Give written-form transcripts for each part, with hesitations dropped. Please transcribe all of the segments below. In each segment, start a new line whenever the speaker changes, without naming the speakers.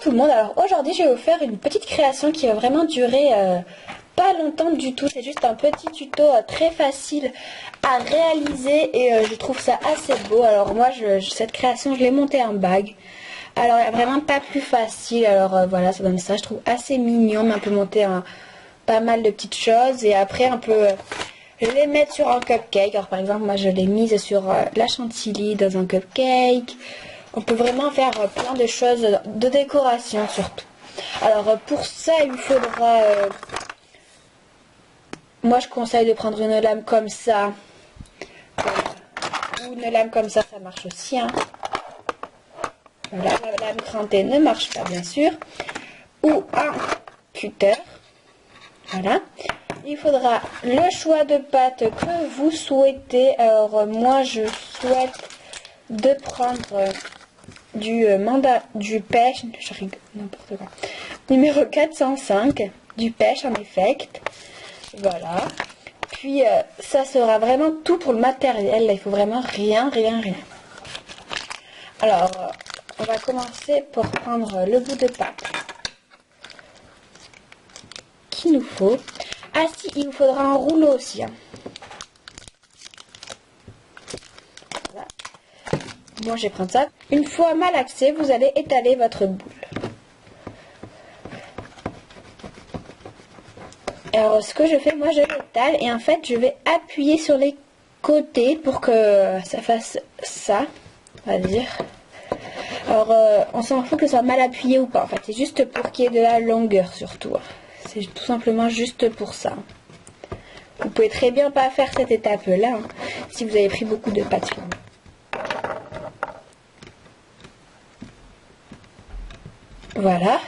tout le monde, alors aujourd'hui je vais vous faire une petite création qui va vraiment durer pas longtemps du tout. C'est juste un petit tuto très facile à réaliser et je trouve ça assez beau. Alors moi cette création je l'ai montée en bague. Alors il n'y a vraiment pas plus facile, alors voilà, ça donne ça, je trouve assez mignon, mais on peut monter pas mal de petites choses et après on peut les mettre sur un cupcake. Alors par exemple moi je l'ai mise sur la chantilly dans un cupcake. On peut vraiment faire plein de choses de décoration surtout. Alors pour ça il faudra, moi je conseille de prendre une lame comme ça, ou une lame comme ça marche aussi, hein. Voilà, la lame crantée ne marche pas bien sûr, ou un cutter. Voilà, il faudra le choix de pâte que vous souhaitez. Alors moi je souhaite de prendre du pêche, je rigole, n'importe quoi, numéro 405, du pêche en effect. Voilà, puis ça sera vraiment tout pour le matériel. Là il faut vraiment rien. Alors on va commencer pour prendre le bout de pâte qu'il nous faut. Ah si, il vous faudra un rouleau aussi, hein. Voilà. Moi je vais prendre ça. Une fois malaxé, vous allez étaler votre boule. Alors ce que je fais, moi je l'étale et en fait je vais appuyer sur les côtés pour que ça fasse ça, on va dire. Alors on s'en fout que ça soit mal appuyé ou pas, en fait c'est juste pour qu'il y ait de la longueur surtout. C'est tout simplement juste pour ça. Vous pouvez très bien pas faire cette étape là, hein, si vous avez pris beaucoup de pâte fine. Voilà.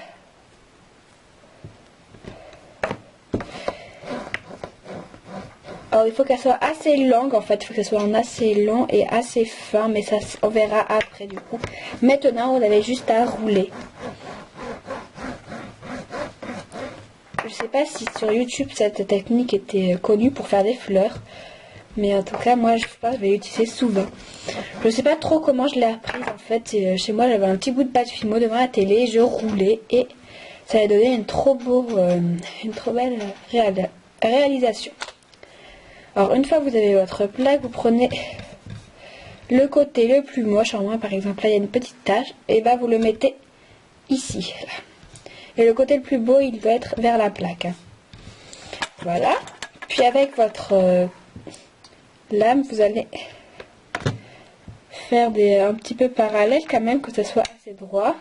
Alors il faut qu'elle soit assez longue, en fait, il faut qu'elle soit en assez long et assez fin, mais ça on verra après du coup. Maintenant vous avez juste à rouler. Je sais pas si sur YouTube cette technique était connue pour faire des fleurs, mais en tout cas moi je vais l'utiliser souvent. Je sais pas trop comment je l'ai apprise en fait. Chez moi j'avais un petit bout de pâte Fimo devant la télé, je roulais et ça a donné une trop belle réalisation. Alors une fois que vous avez votre plaque, vous prenez le côté le plus moche. En moi par exemple là il y a une petite tache, et bah vous le mettez ici là. Et le côté le plus beau il doit être vers la plaque. Voilà. Puis avec votre lame vous allez faire un petit peu parallèle quand même, que ce soit assez droit.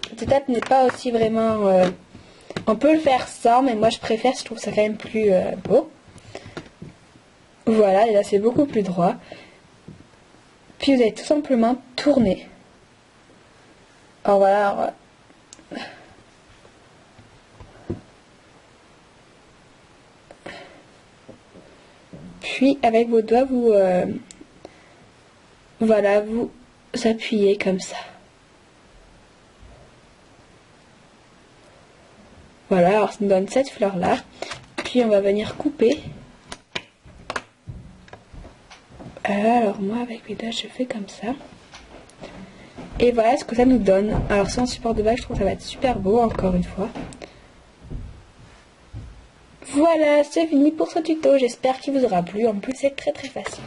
Cette étape n'est pas aussi vraiment... on peut le faire sans, mais moi je préfère, je trouve ça quand même plus beau. Voilà, et là c'est beaucoup plus droit. Puis vous allez tout simplement tourner. Alors voilà. Puis avec vos doigts, vous appuyez comme ça. Voilà, alors ça nous donne cette fleur là. Puis on va venir couper. Alors moi avec mes doigts je fais comme ça. Et voilà ce que ça nous donne. Alors sans support de bague, je trouve que ça va être super beau encore une fois. Voilà, c'est fini pour ce tuto. J'espère qu'il vous aura plu. En plus c'est très facile.